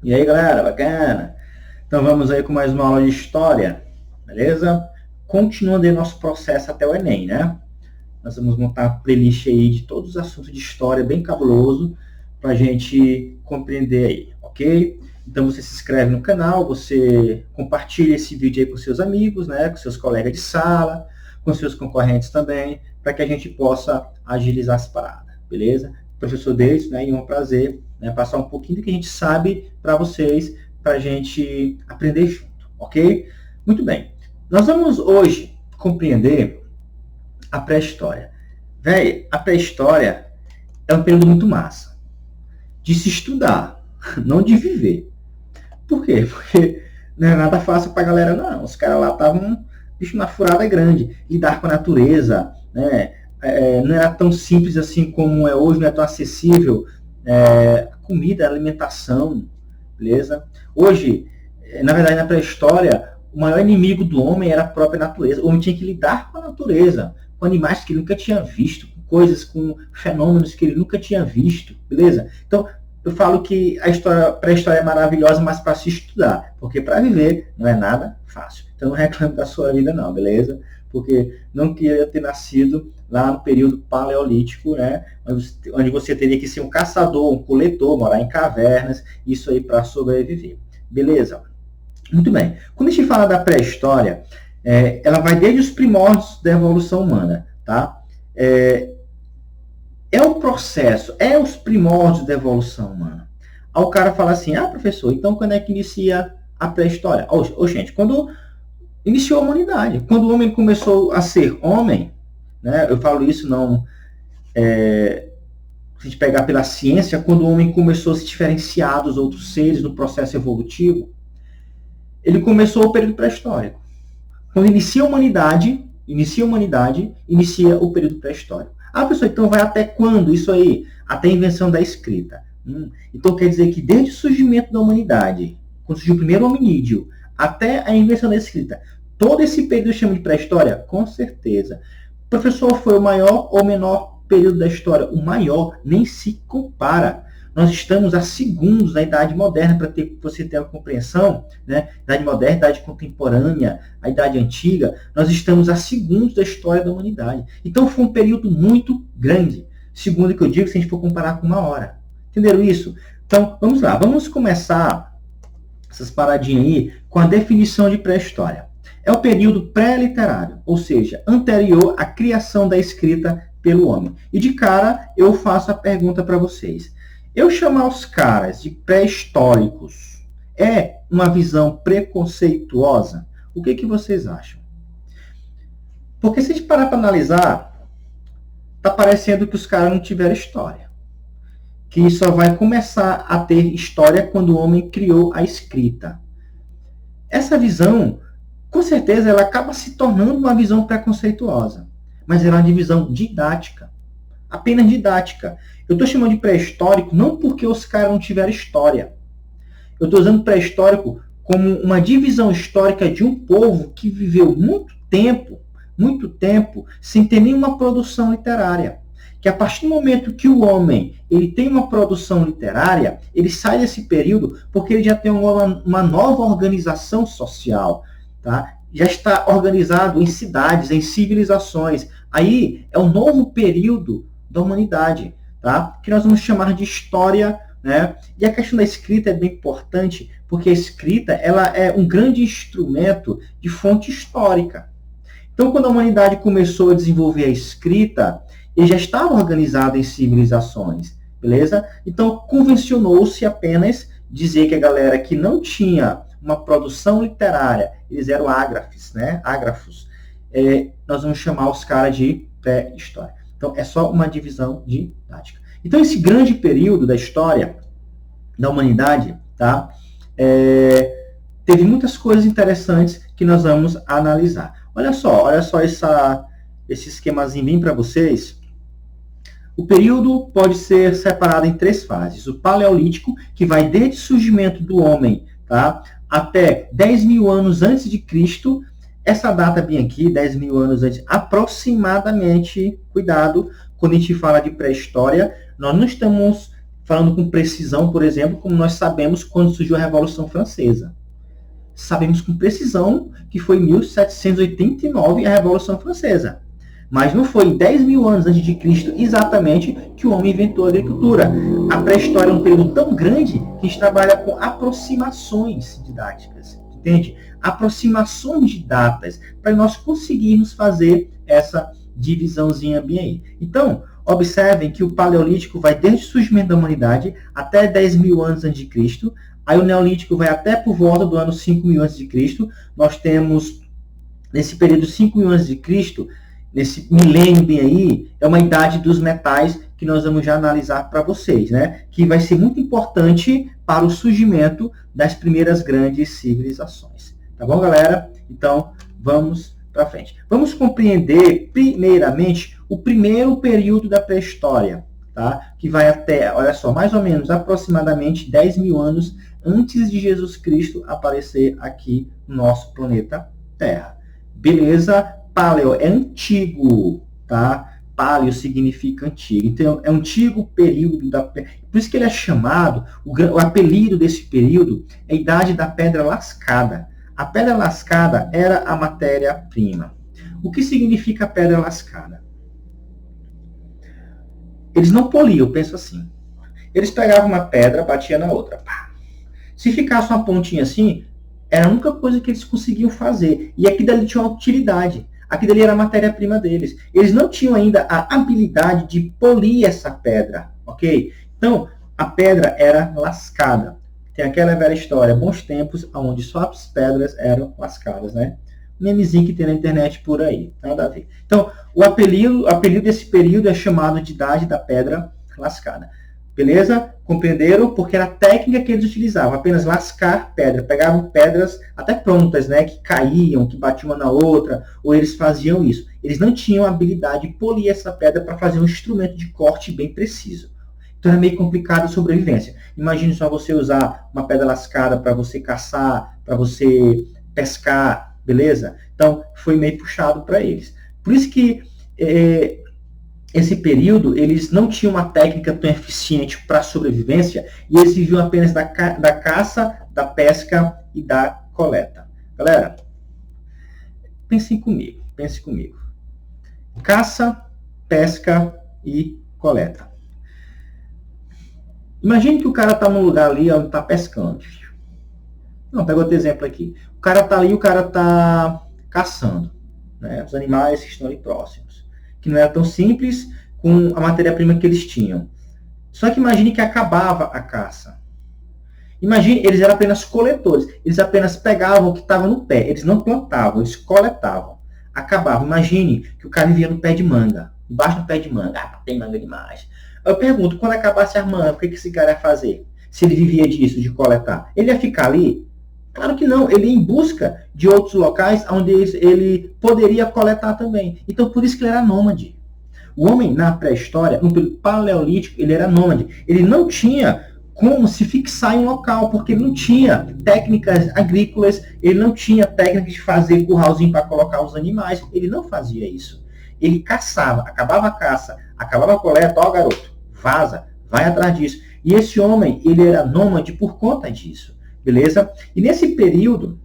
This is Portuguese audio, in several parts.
E aí, galera, bacana? Então vamos aí com mais uma aula de história, beleza? Continuando aí nosso processo até o Enem, né? Nós vamos montar uma playlist aí de todos os assuntos de história, bem cabuloso, para a gente compreender aí, ok? Então você se inscreve no canal, você compartilha esse vídeo aí com seus amigos, né? Com seus colegas de sala, com seus concorrentes também, para que a gente possa agilizar essa parada, beleza? Professor Deis, né? E é um prazer, né, passar um pouquinho do que a gente sabe para vocês, para a gente aprender junto, ok? Muito bem. Nós vamos hoje compreender a pré-história. Véi, a pré-história é um período muito massa de se estudar, não de viver. Por quê? Porque não é nada fácil pra galera, não. Os caras lá estavam, bicho, na furada grande. Lidar com a natureza, né? Não era tão simples assim como é hoje, não é tão acessível. Comida, alimentação, beleza? Hoje, na verdade, na pré-história, o maior inimigo do homem era a própria natureza. O homem tinha que lidar com a natureza, com animais que ele nunca tinha visto, com coisas, com fenômenos que ele nunca tinha visto, beleza? Então, eu falo que a pré-história é maravilhosa, mas para se estudar, porque para viver não é nada fácil. Então não reclame da sua vida não, beleza? Porque não queria ter nascido lá no período paleolítico, né? Onde você teria que ser um caçador, um coletor, morar em cavernas, isso aí para sobreviver. Beleza? Muito bem. Quando a gente fala da pré-história, ela vai desde os primórdios da evolução humana, tá? É o processo, é os primórdios da evolução humana. Aí o cara fala assim, professor, então quando é que inicia a pré-história? Gente, quando iniciou a humanidade, quando o homem começou a ser homem, né? Eu falo isso não... se a gente pegar pela ciência, quando o homem começou a se diferenciar dos outros seres no processo evolutivo, ele começou o período pré-histórico. Quando inicia a humanidade, inicia o período pré-histórico. Pessoal, então vai até quando isso aí? Até a invenção da escrita. Então quer dizer que desde o surgimento da humanidade, quando surgiu o primeiro hominídeo, até a invenção da escrita, todo esse período chama de pré-história? Com certeza. Professor, foi o maior ou menor período da história? O maior, nem se compara. Nós estamos a segundos da Idade Moderna, para você ter uma compreensão, né? Idade Moderna, Idade Contemporânea, a Idade Antiga, nós estamos a segundos da história da humanidade. Então foi um período muito grande, segundo o que eu digo, se a gente for comparar com uma hora. Entenderam isso? Então, vamos lá, vamos começar essas paradinhas aí com a definição de pré-história. É o período pré-literário, ou seja, anterior à criação da escrita pelo homem. E de cara, eu faço a pergunta para vocês. Eu chamar os caras de pré-históricos é uma visão preconceituosa? O que vocês acham? Porque se a gente parar para analisar, tá parecendo que os caras não tiveram história. Que só vai começar a ter história quando o homem criou a escrita. Essa visão, com certeza, ela acaba se tornando uma visão preconceituosa. Mas ela é uma visão didática. Apenas didática. Eu estou chamando de pré-histórico não porque os caras não tiveram história. Eu estou usando pré-histórico como uma divisão histórica de um povo que viveu muito tempo, sem ter nenhuma produção literária. Que a partir do momento que o homem ele tem uma produção literária, ele sai desse período porque ele já tem uma nova organização social, tá? Já está organizado em cidades, em civilizações. Aí é um novo período da humanidade, tá? Que nós vamos chamar de história, né? E a questão da escrita é bem importante, porque a escrita ela é um grande instrumento de fonte histórica. Então, quando a humanidade começou a desenvolver a escrita, ele já estava organizado em civilizações, beleza? Então, convencionou-se apenas dizer que a galera que não tinha uma produção literária, eles eram ágrafos, né? Nós vamos chamar os caras de pré-história. Então, é só uma divisão didática. Então, esse grande período da história da humanidade, tá? Teve muitas coisas interessantes que nós vamos analisar. Olha só esse esquemazinho bem para vocês. O período pode ser separado em 3 fases. O paleolítico, que vai desde o surgimento do homem, tá? Até 10 mil anos antes de Cristo. Essa data bem aqui, 10 mil anos antes, aproximadamente, cuidado, quando a gente fala de pré-história, nós não estamos falando com precisão, por exemplo, como nós sabemos quando surgiu a Revolução Francesa. Sabemos com precisão que foi em 1789 a Revolução Francesa. Mas não foi em 10 mil anos antes de Cristo exatamente que o homem inventou a agricultura. A pré-história é um período tão grande que a gente trabalha com aproximações didáticas, entende? Aproximações de datas, para nós conseguirmos fazer essa divisãozinha bem aí. Então, observem que o Paleolítico vai desde o surgimento da humanidade até 10 mil anos antes de Cristo. Aí o Neolítico vai até por volta do ano 5 mil antes de Cristo. Nós temos, nesse período 5 mil antes de Cristo, nesse milênio bem aí, é uma idade dos metais que nós vamos já analisar para vocês, né? Que vai ser muito importante para o surgimento das primeiras grandes civilizações. Tá bom, galera? Então, vamos para frente. Vamos compreender, primeiramente, o primeiro período da pré-história, tá? Que vai até, olha só, mais ou menos, aproximadamente 10 mil anos antes de Jesus Cristo aparecer aqui no nosso planeta Terra. Beleza? Paleo é antigo, tá? Paleo significa antigo. Então, é um antigo período da... Por isso que ele é chamado, o apelido desse período é a Idade da Pedra Lascada. A pedra lascada era a matéria-prima. O que significa pedra lascada? Eles não poliam, penso assim. Eles pegavam uma pedra, batiam na outra. Se ficasse uma pontinha assim, era a única coisa que eles conseguiam fazer. E aquilo dali tinha uma utilidade. Aquilo dali era a matéria-prima deles. Eles não tinham ainda a habilidade de polir essa pedra, ok? Então, a pedra era lascada. Tem aquela velha história, bons tempos, onde só as pedras eram lascadas, né? Memezinho que tem na internet por aí, nada a ver. Então, o apelido desse período é chamado de Idade da Pedra Lascada. Beleza? Compreenderam? Porque era a técnica que eles utilizavam, apenas lascar pedra. Pegavam pedras até prontas, né? Que caíam, que batiam uma na outra, ou eles faziam isso. Eles não tinham a habilidade de polir essa pedra para fazer um instrumento de corte bem preciso. Então, é meio complicado a sobrevivência. Imagine só você usar uma pedra lascada para você caçar, para você pescar, beleza? Então, foi meio puxado para eles. Por isso que esse período, eles não tinham uma técnica tão eficiente para a sobrevivência e eles viviam apenas da caça, da pesca e da coleta. Galera, pense comigo. Caça, pesca e coleta. Imagine que o cara está num lugar ali onde está pescando. Não, pega outro exemplo aqui. O cara está ali, o cara está caçando, né, os animais que estão ali próximos. Que não era tão simples com a matéria-prima que eles tinham. Só que imagine que acabava a caça. Imagine, eles eram apenas coletores. Eles apenas pegavam o que estava no pé. Eles não plantavam, eles coletavam. Acabava. Imagine que o cara vivia no pé de manga. Embaixo do pé de manga. Ah, tem manga demais. Eu pergunto, quando acabasse a manga, o que esse cara ia fazer? Se ele vivia disso, de coletar. Ele ia ficar ali? Claro que não. Ele ia em busca de outros locais onde ele poderia coletar também. Então, por isso que ele era nômade. O homem, na pré-história, no período paleolítico, ele era nômade. Ele não tinha como se fixar em um local, porque ele não tinha técnicas agrícolas, ele não tinha técnica de fazer curralzinho para colocar os animais. Ele não fazia isso. Ele caçava, acabava a caça, acabava a coleta, ó garoto, vaza, vai atrás disso. E esse homem, ele era nômade por conta disso, beleza? E nesse período,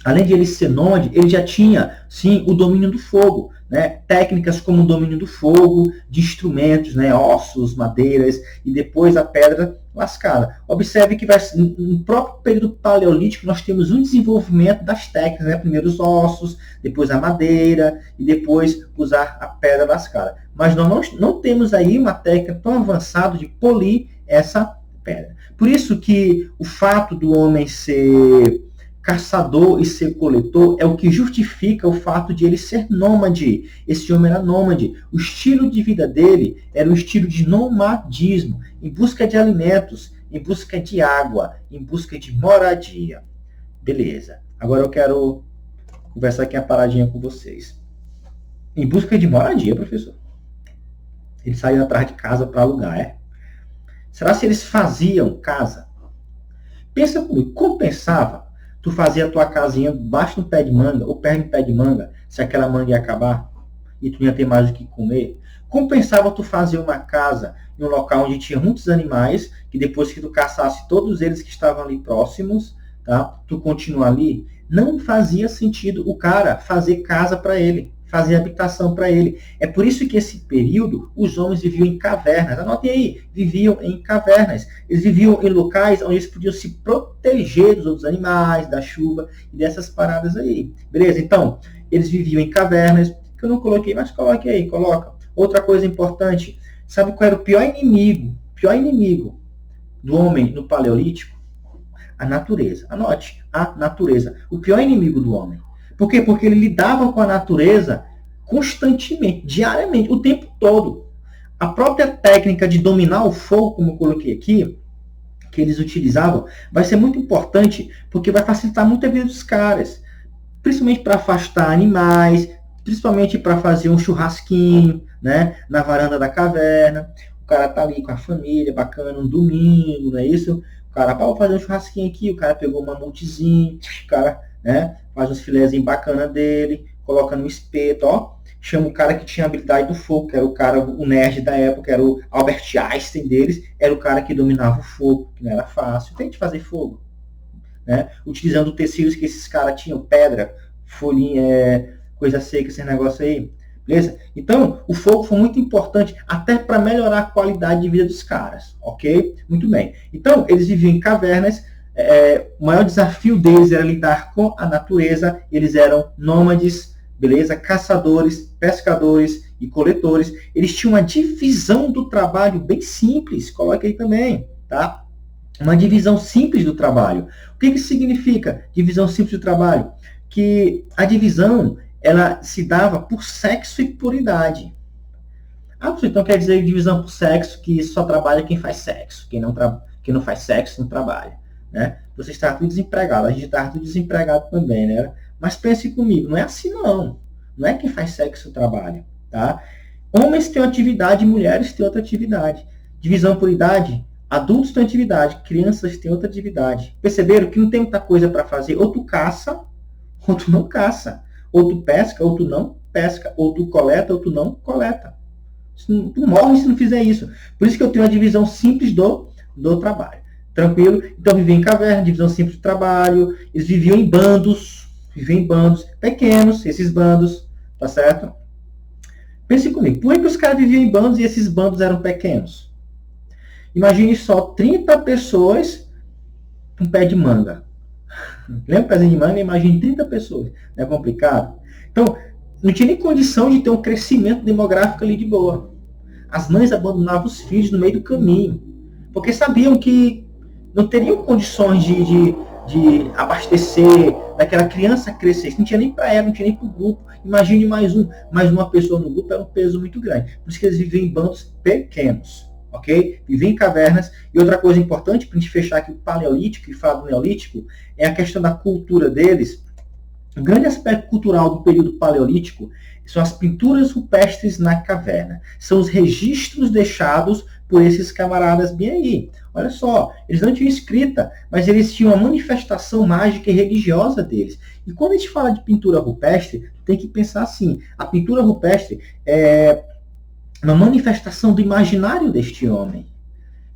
além de ele ser nômade, ele já tinha, sim, o domínio do fogo, né? Técnicas como o domínio do fogo, de instrumentos, né? Ossos, madeiras, e depois a pedra lascada. Observe que no próprio período paleolítico nós temos um desenvolvimento das técnicas, né? Primeiro os ossos, depois a madeira e depois usar a pedra lascada. Mas nós não temos aí uma técnica tão avançada de polir essa pedra. Por isso que o fato do homem ser caçador e ser coletor é o que justifica o fato de ele ser nômade. Esse homem era nômade. O estilo de vida dele era um estilo de nomadismo, em busca de alimentos, em busca de água, em busca de moradia. Beleza. Agora eu quero conversar aqui uma paradinha com vocês. Em busca de moradia, professor? Eles saíam atrás de casa para alugar, é? Será se eles faziam casa? Pensa comigo, compensava tu fazer a tua casinha baixo no pé de manga, ou perto do pé de manga, se aquela manga ia acabar, e tu não ia ter mais o que comer? compensava tu fazer uma casa em um local onde tinha muitos animais, que depois que tu caçasse todos eles que estavam ali próximos, tá? Tu continua ali. Não fazia sentido o cara fazer casa para ele, fazer habitação para ele. É por isso que esse período os homens viviam em cavernas. Anotem aí, viviam em cavernas. Eles viviam em locais onde eles podiam se proteger dos outros animais, da chuva e dessas paradas aí. Beleza? Então, eles viviam em cavernas, que eu não coloquei, mas coloque aí, coloca. Outra coisa importante, sabe qual era o pior inimigo do homem no Paleolítico? A natureza. Anote, a natureza. O pior inimigo do homem. Por quê? Porque ele lidava com a natureza constantemente, diariamente, o tempo todo. A própria técnica de dominar o fogo, como eu coloquei aqui, que eles utilizavam, vai ser muito importante, porque vai facilitar muito a vida dos caras. Principalmente para afastar animais, principalmente para fazer um churrasquinho, né, na varanda da caverna. O cara tá ali com a família, bacana, um domingo, não é isso? O cara, vou fazer um churrasquinho aqui, o cara pegou um mamutezinho, o cara, né, faz uns filézinhos bacana dele, coloca no espeto, ó, chama o cara que tinha a habilidade do fogo, que era o cara, o nerd da época, era o Albert Einstein deles, era o cara que dominava o fogo, que não era fácil. Tem de fazer fogo, né? Utilizando tecidos que esses caras tinham, pedra, folhinha, coisa seca, esse negócio aí. Beleza? Então, o fogo foi muito importante até para melhorar a qualidade de vida dos caras, ok? Muito bem. Então, eles viviam em cavernas, o maior desafio deles era lidar com a natureza, eles eram nômades, beleza? Caçadores, pescadores e coletores. Eles tinham uma divisão do trabalho bem simples, coloque aí também, tá? Uma divisão simples do trabalho. O que significa divisão simples do trabalho? Que a divisão ela se dava por sexo e por idade. Então quer dizer divisão por sexo, que só trabalha quem faz sexo. Quem não faz sexo não trabalha. Né? Você está tudo desempregado, a gente está tudo desempregado também. Né? Mas pense comigo, não é assim não. Não é quem faz sexo trabalha. Tá? Homens têm uma atividade, mulheres têm outra atividade. Divisão por idade, adultos têm atividade, crianças têm outra atividade. Perceberam que não tem muita coisa para fazer? Ou tu caça, ou tu não caça. Ou tu pesca, ou tu não pesca. Ou tu coleta, ou tu não coleta. Tu morre se não fizer isso. Por isso que eu tenho uma divisão simples do trabalho. Tranquilo? Então, viviam em caverna, divisão simples do trabalho. Eles viviam em bandos. Viviam em bandos pequenos, esses bandos. Tá certo? Pense comigo. Por que os caras viviam em bandos e esses bandos eram pequenos? Imagine só 30 pessoas com pé de manga. Lembra o pezinho de manga? Imagine 30 pessoas. Não é complicado? Então, não tinha nem condição de ter um crescimento demográfico ali de boa. As mães abandonavam os filhos no meio do caminho. Porque sabiam que não teriam condições de abastecer, daquela criança crescer. Não tinha nem para ela, não tinha nem para o grupo. Imagine mais uma pessoa no grupo, era um peso muito grande. Por isso que eles viviam em bandos pequenos. Ok? Viver em cavernas. E outra coisa importante, para a gente fechar aqui o Paleolítico e falar do Neolítico, é a questão da cultura deles. O grande aspecto cultural do período Paleolítico são as pinturas rupestres na caverna. São os registros deixados por esses camaradas bem aí. Olha só, eles não tinham escrita, mas eles tinham a manifestação mágica e religiosa deles. E quando a gente fala de pintura rupestre, tem que pensar assim, a pintura rupestre é uma manifestação do imaginário deste homem.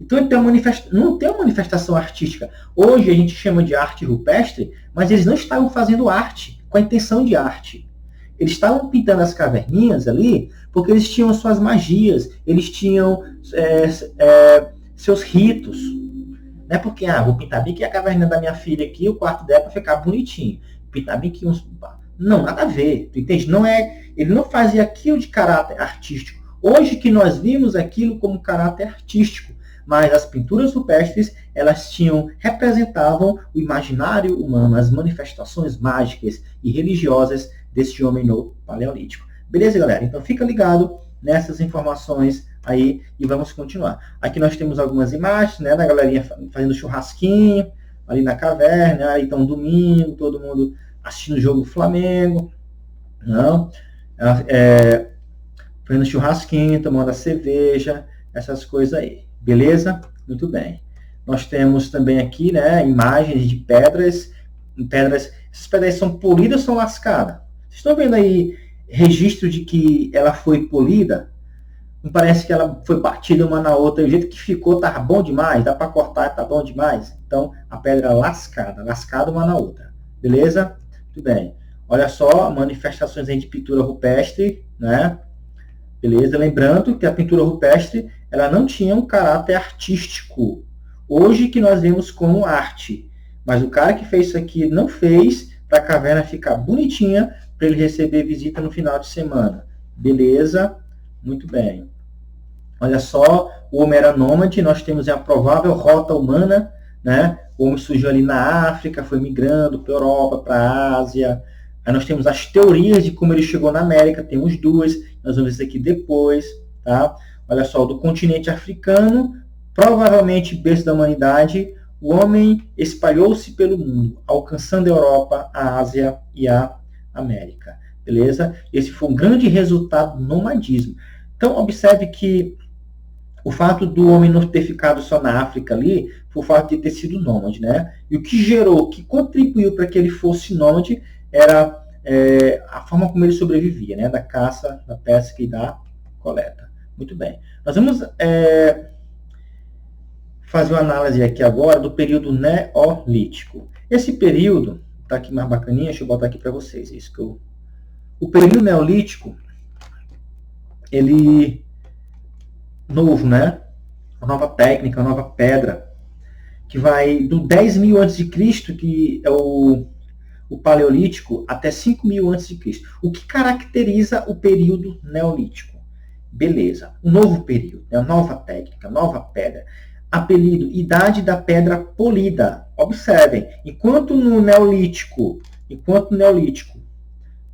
Então ele não tem uma manifestação artística. Hoje a gente chama de arte rupestre, mas eles não estavam fazendo arte com a intenção de arte. Eles estavam pintando as caverninhas ali porque eles tinham suas magias, eles tinham seus ritos. Não é porque, vou pintar bem aqui a caverninha da minha filha aqui, o quarto dela para ficar bonitinho. Pintar bem aqui uns... Não, nada a ver, tu entende? Ele não fazia aquilo de caráter artístico. Hoje que nós vimos aquilo como caráter artístico, mas as pinturas rupestres, elas representavam o imaginário humano, as manifestações mágicas e religiosas desse homem no Paleolítico. Beleza, galera? Então fica ligado nessas informações aí e vamos continuar. Aqui nós temos algumas imagens, né, da galerinha fazendo churrasquinho ali na caverna, aí então domingo, todo mundo assistindo o jogo do Flamengo, não? Fazendo churrasquinho, tomando a cerveja, essas coisas aí. Beleza? Muito bem. Nós temos também aqui, né, imagens de pedras. Essas pedras são polidas ou são lascadas? Vocês estão vendo aí registro de que ela foi polida? Não parece que ela foi batida uma na outra, o jeito que ficou tá bom demais, dá para cortar, tá bom demais. Então, a pedra lascada uma na outra. Beleza? Muito bem. Olha só, manifestações aí de pintura rupestre, né? Beleza? Lembrando que a pintura rupestre, ela não tinha um caráter artístico. Hoje que nós vemos como arte. Mas o cara que fez isso aqui não fez para a caverna ficar bonitinha, para ele receber visita no final de semana. Beleza? Muito bem. Olha só, o homem era nômade, nós temos a provável rota humana, né? O homem surgiu ali na África, foi migrando para a Europa, para a Ásia. Aí nós temos as teorias de como ele chegou na América, temos duas, nós vamos ver isso aqui depois, tá? Olha só, do continente africano, provavelmente berço da humanidade, o homem espalhou-se pelo mundo, alcançando a Europa, a Ásia e a América, beleza? Esse foi um grande resultado do nomadismo. Então, observe que o fato do homem não ter ficado só na África ali, foi o fato de ter sido nômade, né? E o que gerou, o que contribuiu para que ele fosse nômade, era a forma como ele sobrevivia, né? Da caça, da pesca e da coleta. Muito bem. Nós vamos fazer uma análise aqui agora do período neolítico. Esse período, tá aqui mais bacaninha, deixa eu botar aqui para vocês. O período neolítico, ele novo, né? Uma nova técnica, uma nova pedra, que vai do 10.000 a.C., que é o Paleolítico, até 5.000 a.C. O que caracteriza o período neolítico? Beleza, um novo período, uma nova técnica, nova pedra. Apelido, Idade da Pedra Polida. Observem, enquanto no Neolítico,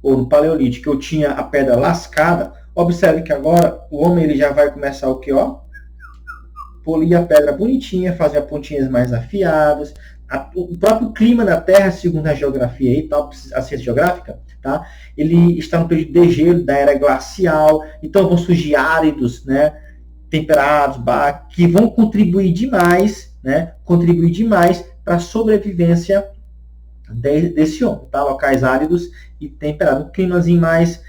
ou no Paleolítico, eu tinha a pedra lascada, observe que agora o homem ele já vai começar o que, ó? Polir a pedra bonitinha, fazer as pontinhas mais afiadas. O próprio clima da Terra, segundo a geografia aí, tá? A ciência geográfica, tá? Ele está no período de gelo, da era glacial, então vão surgir áridos, né? Temperados, que vão contribuir demais, né? Contribuir demais para a sobrevivência desse homem, tá? Locais áridos e temperados, um climazinho mais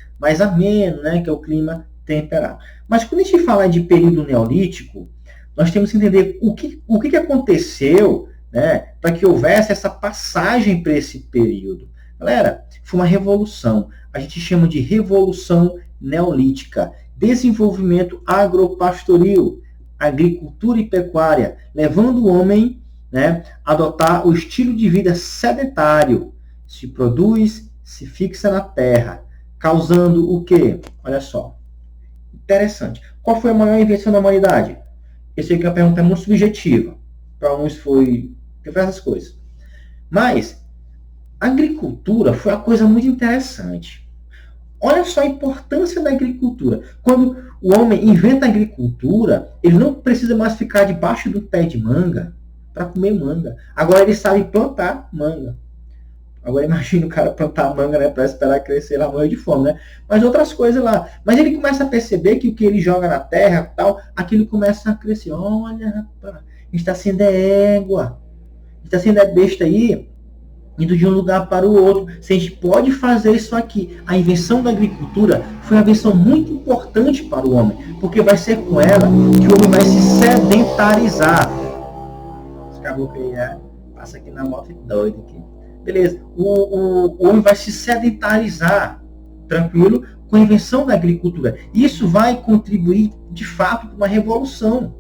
ameno, né? Que é o clima temperado. Mas quando a gente fala de período neolítico, nós temos que entender o que aconteceu, né, para que houvesse essa passagem para esse período. Galera, foi uma revolução. A gente chama de revolução neolítica. Desenvolvimento agropastoril, agricultura e pecuária, levando o homem, né, a adotar o estilo de vida sedentário. Se produz, se fixa na terra, causando o quê? Olha só. Interessante. Qual foi a maior invenção da humanidade? Essa aqui é uma pergunta muito subjetiva. Para uns foi diversas coisas. Mas a agricultura foi uma coisa muito interessante. Olha só a importância da agricultura. Quando o homem inventa a agricultura, ele não precisa mais ficar debaixo do pé de manga para comer manga. Agora ele sabe plantar manga. Agora imagina o cara plantar manga, né, para esperar crescer lá, morrer de fome, né? Mas outras coisas lá. Mas ele começa a perceber que o que ele joga na terra, tal, aquilo começa a crescer. Olha, rapaz, a gente está sendo égua. A gente está sendo besta aí, indo de um lugar para o outro. Se a gente pode fazer isso aqui. A invenção da agricultura foi uma invenção muito importante para o homem, porque vai ser com ela que o homem vai se sedentarizar. Esse caboclo aí passa aqui na moto doido aqui. Beleza, o homem vai se sedentarizar, tranquilo, com a invenção da agricultura. Isso vai contribuir, de fato, para uma revolução.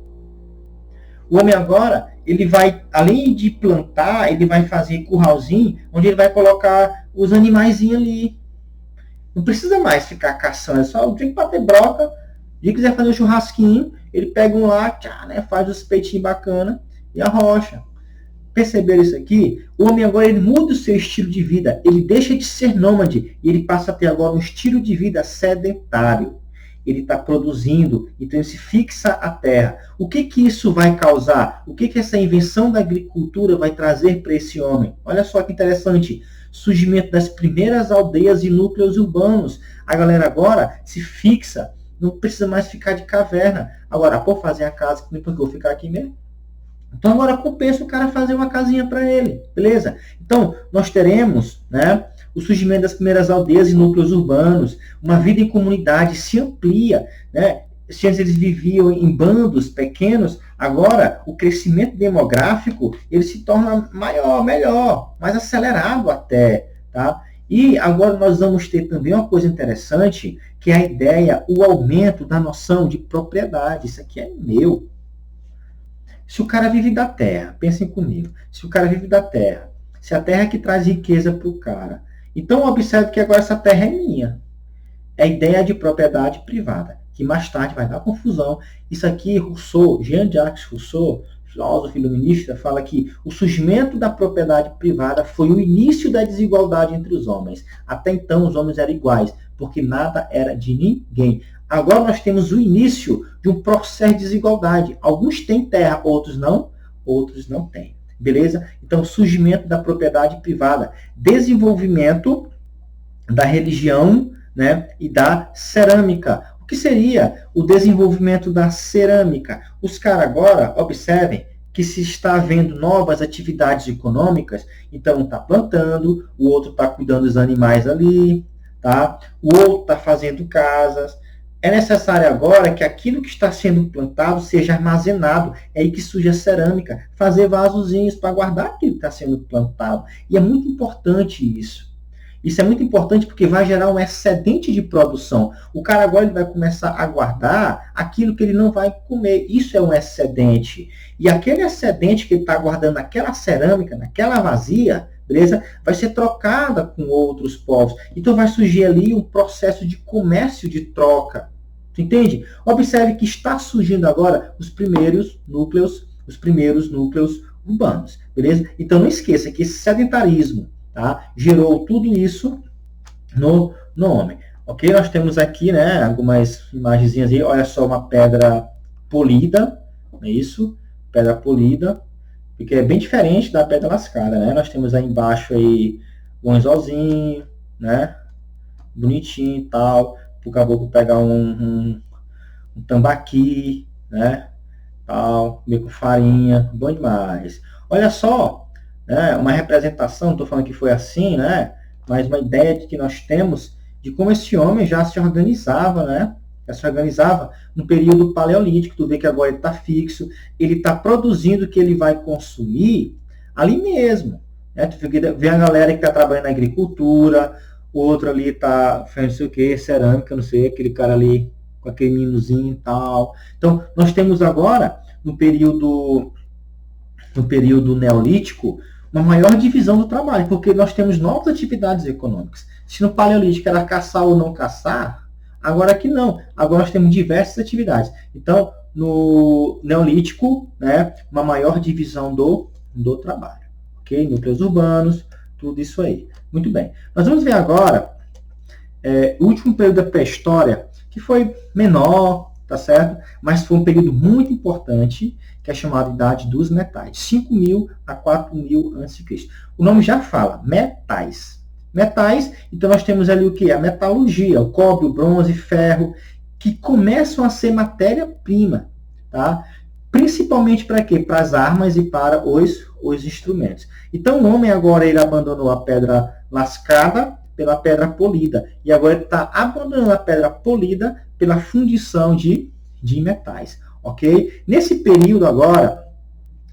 O homem agora, ele vai, além de plantar, ele vai fazer curralzinho, onde ele vai colocar os animaizinhos ali. Não precisa mais ficar caçando, é só o dia que bater broca, o dia que quiser fazer um churrasquinho, ele pega um lá, né, faz os peitinhos bacana e arrocha. Perceberam isso aqui? O homem agora ele muda o seu estilo de vida. Ele deixa de ser nômade e ele passa a ter agora um estilo de vida sedentário. Ele está produzindo, então ele se fixa à terra. O que isso vai causar? O que essa invenção da agricultura vai trazer para esse homem? Olha só que interessante. Surgimento das primeiras aldeias e núcleos urbanos. A galera agora se fixa, não precisa mais ficar de caverna. Agora, por fazer a casa, porque eu vou ficar aqui mesmo? Então agora compensa o cara fazer uma casinha para ele, beleza? Então nós teremos, né, o surgimento das primeiras aldeias e núcleos urbanos, uma vida em comunidade se amplia, né? se antes eles viviam em bandos pequenos, agora o crescimento demográfico ele se torna maior, melhor, mais acelerado até, tá? E agora nós vamos ter também uma coisa interessante, que é a ideia, o aumento da noção de propriedade. Isso aqui é meu. Se o cara vive da terra, pensem comigo, se o cara vive da terra, se a terra é que traz riqueza para o cara, então observe que agora essa terra é minha. É a ideia de propriedade privada, que mais tarde vai dar confusão. Isso aqui, Rousseau, Jean-Jacques Rousseau, filósofo iluminista, fala que o surgimento da propriedade privada foi o início da desigualdade entre os homens. Até então, os homens eram iguais, porque nada era de ninguém. Agora nós temos o início de um processo de desigualdade. Alguns têm terra, outros não têm. Beleza? Então, surgimento da propriedade privada, desenvolvimento da religião, né, e da cerâmica. O que seria o desenvolvimento da cerâmica? Os caras agora, observem, que se está havendo novas atividades econômicas, então um está plantando, o outro está cuidando dos animais ali, tá? O outro está fazendo casas. É necessário agora que aquilo que está sendo plantado seja armazenado. É aí que surge a cerâmica. Fazer vasozinhos para guardar aquilo que está sendo plantado. E é muito importante isso. Isso é muito importante porque vai gerar um excedente de produção. O cara agora ele vai começar a guardar aquilo que ele não vai comer. Isso é um excedente. E aquele excedente que ele está guardando naquela cerâmica, naquela vazia, beleza? Vai ser trocada com outros povos. Então vai surgir ali um processo de comércio de troca. Tu entende? Observe que está surgindo agora os primeiros núcleos urbanos. Beleza? Então não esqueça que esse sedentarismo, tá, gerou tudo isso no homem. Ok? Nós temos aqui, né, algumas imagenzinhas aí. Olha só, uma pedra polida, não é isso? Pedra polida, porque é bem diferente da pedra lascada, né? Nós temos aí embaixo aí um anzolzinho, né? Bonitinho e tal. Para o caboclo pegar um tambaqui, né? Tal, comer com farinha, bom demais. Olha só, né, uma representação, estou falando que foi assim, né, mas uma ideia de que nós temos de como esse homem já se organizava, né, já se organizava no período paleolítico. Tu vê que agora ele está fixo, ele está produzindo o que ele vai consumir ali mesmo, né? Tu vê a galera que está trabalhando na agricultura, o outro ali está fazendo não sei o que, cerâmica, não sei, aquele cara ali com aquele minozinho e tal. Então, nós temos agora, no período neolítico, uma maior divisão do trabalho, porque nós temos novas atividades econômicas. Se no paleolítico era caçar ou não caçar, agora aqui não. Agora nós temos diversas atividades. Então, no neolítico, né, uma maior divisão do trabalho. Ok? Núcleos urbanos, tudo isso aí. Muito bem. Nós vamos ver agora o último período da pré-história, que foi menor, tá certo? Mas foi um período muito importante, que é chamado Idade dos Metais, 5.000 a 4.000 a.C. O nome já fala, metais. Metais, então nós temos ali o que? A metalurgia, o cobre, o bronze, ferro, que começam a ser matéria-prima, tá? Principalmente para quê? Para as armas e para os instrumentos. Então o homem agora ele abandonou a pedra lascada pela pedra polida. E agora ele está abandonando a pedra polida pela fundição de metais. Ok? Nesse período agora,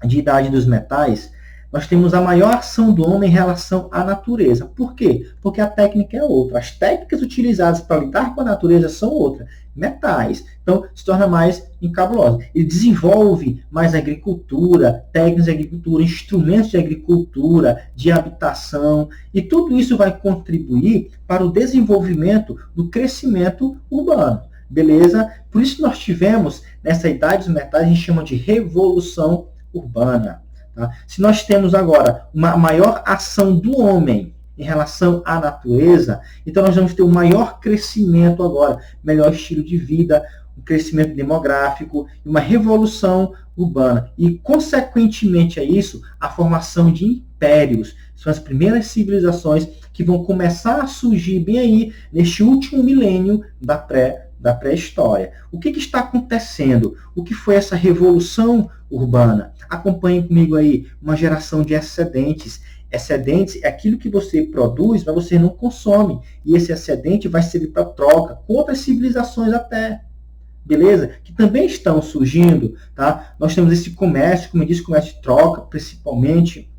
de Idade dos Metais, nós temos a maior ação do homem em relação à natureza. Por quê? Porque a técnica é outra. As técnicas utilizadas para lidar com a natureza são outras. Metais. Então, se torna mais encabulosa. Ele desenvolve mais agricultura, técnicas de agricultura, instrumentos de agricultura, de habitação, e tudo isso vai contribuir para o desenvolvimento do crescimento urbano. Beleza? Por isso nós tivemos, nessa Idade dos Metais, a gente chama de Revolução Urbana. Tá? Se nós temos agora uma maior ação do homem em relação à natureza, então nós vamos ter um maior crescimento agora, melhor estilo de vida, um crescimento demográfico, uma revolução urbana. E, consequentemente a isso, a formação de impérios. São as primeiras civilizações que vão começar a surgir bem aí, neste último milênio da pré-história. O que está acontecendo? O que foi essa revolução urbana? Acompanhe comigo aí uma geração de excedentes. Excedentes é aquilo que você produz, mas você não consome. E esse excedente vai servir para troca com outras civilizações até. beleza? Que também estão surgindo, tá? Nós temos esse comércio, como eu disse, comércio de troca, principalmente,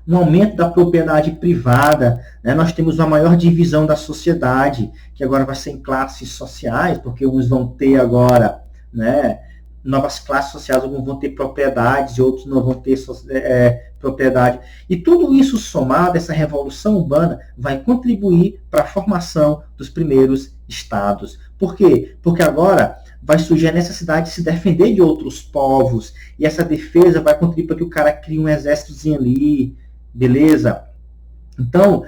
um aumento da propriedade privada, né? Nós temos uma maior divisão da sociedade, que agora vai ser em classes sociais, porque uns vão ter agora, né, novas classes sociais, alguns vão ter propriedades e outros não vão ter propriedade. E tudo isso somado, essa revolução urbana, vai contribuir para a formação dos primeiros estados. Por quê? Porque agora vai surgir a necessidade de se defender de outros povos, e essa defesa vai contribuir para que o cara crie um exércitozinho ali, beleza? Então,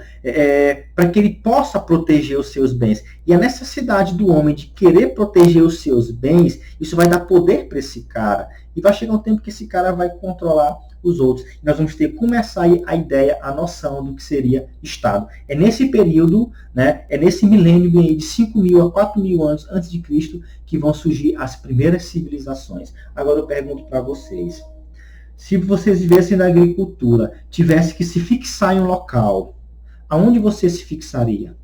para que ele possa proteger os seus bens. E a necessidade do homem de querer proteger os seus bens, isso vai dar poder para esse cara. E vai chegar um tempo que esse cara vai controlar os outros. E nós vamos ter que começar a ideia, a noção do que seria Estado. É nesse período, né, é nesse milênio de 5.000 a 4.000 anos antes de Cristo que vão surgir as primeiras civilizações. Agora eu pergunto para vocês. Se vocês vivessem na agricultura, tivesse que se fixar em um local, aonde você se fixaria?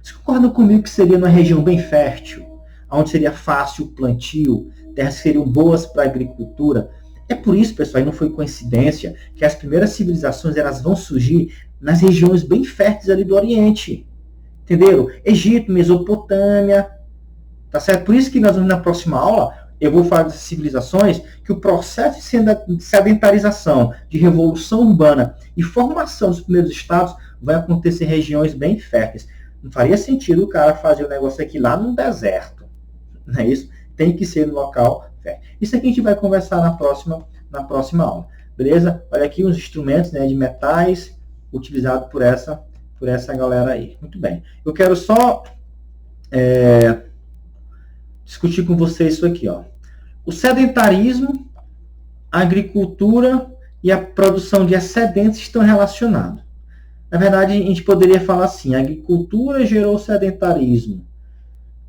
Vocês concordam comigo que seria numa região bem fértil, onde seria fácil o plantio, terras seriam boas para a agricultura? É por isso, pessoal, e não foi coincidência, que as primeiras civilizações elas vão surgir nas regiões bem férteis ali do Oriente. Entenderam? Egito, Mesopotâmia, tá certo? Por isso que nós vamos na próxima aula, eu vou falar dessas civilizações, que o processo de sedentarização, de revolução urbana e formação dos primeiros estados vai acontecer em regiões bem férteis. Não faria sentido o cara fazer o negócio aqui lá no deserto. Não é isso? Tem que ser no local fértil. Isso aqui a gente vai conversar na próxima aula. Beleza? Olha aqui os instrumentos, né, de metais utilizados por essa galera aí. Muito bem. Eu quero só discutir com vocês isso aqui, ó. O sedentarismo, a agricultura e a produção de excedentes estão relacionados. Na verdade, a gente poderia falar assim, a agricultura gerou o sedentarismo,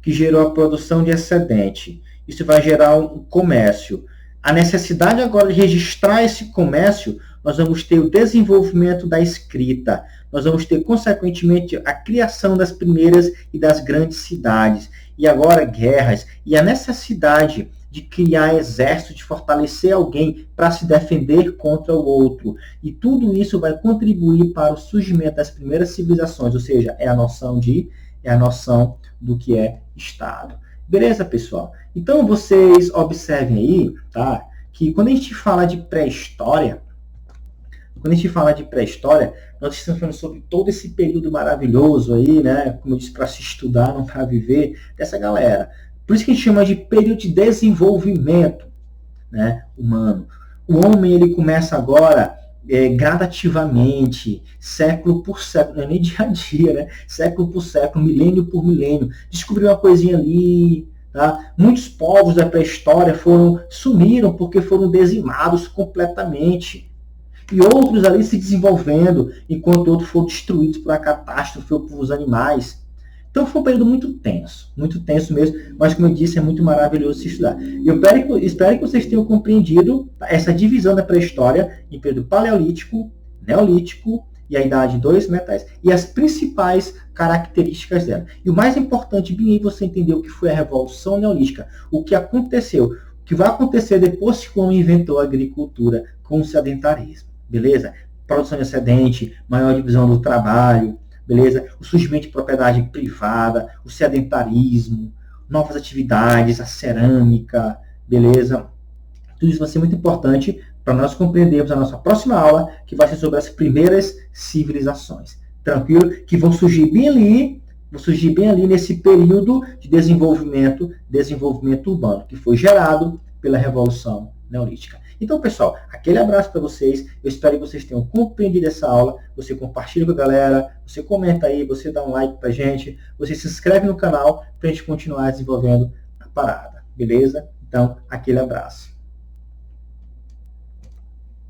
que gerou a produção de excedente. Isso vai gerar um comércio. A necessidade agora de registrar esse comércio, nós vamos ter o desenvolvimento da escrita, nós vamos ter, consequentemente, a criação das primeiras e das grandes cidades, e agora guerras, e a necessidade de criar exército, de fortalecer alguém para se defender contra o outro. E tudo isso vai contribuir para o surgimento das primeiras civilizações, ou seja, é a noção do que é Estado. Beleza, pessoal? Então, vocês observem aí, tá, que quando a gente fala de pré-história, nós estamos falando sobre todo esse período maravilhoso aí, né, como eu disse, para se estudar, não para viver, dessa galera. Por isso que a gente chama de período de desenvolvimento, né, humano. O homem, ele começa agora gradativamente, século por século, não é nem dia a dia, né? Século por século, milênio por milênio, descobriu uma coisinha ali, tá? Muitos povos da pré-história sumiram porque foram dizimados completamente. E outros ali se desenvolvendo, enquanto outros foram destruídos por uma catástrofe ou por os animais. Então foi um período muito tenso mesmo, mas como eu disse, é muito maravilhoso se estudar. E eu espero que vocês tenham compreendido essa divisão da pré-história em período paleolítico, neolítico e a idade dos metais, e as principais características dela. E o mais importante, bem, você entender o que foi a Revolução Neolítica, o que aconteceu, o que vai acontecer depois que o homem inventou a agricultura com o sedentarismo, beleza? Produção de excedente, maior divisão do trabalho, beleza? O surgimento de propriedade privada, o sedentarismo, novas atividades, a cerâmica, beleza? Tudo isso vai ser muito importante para nós compreendermos a nossa próxima aula, que vai ser sobre as primeiras civilizações. Tranquilo? Que vão surgir bem ali nesse período de desenvolvimento urbano, que foi gerado pela Revolução Neolítica. Então, pessoal, aquele abraço para vocês. Eu espero que vocês tenham compreendido essa aula. Você compartilha com a galera, você comenta aí, você dá um like pra gente, você se inscreve no canal para a gente continuar desenvolvendo a parada. Beleza? Então, aquele abraço.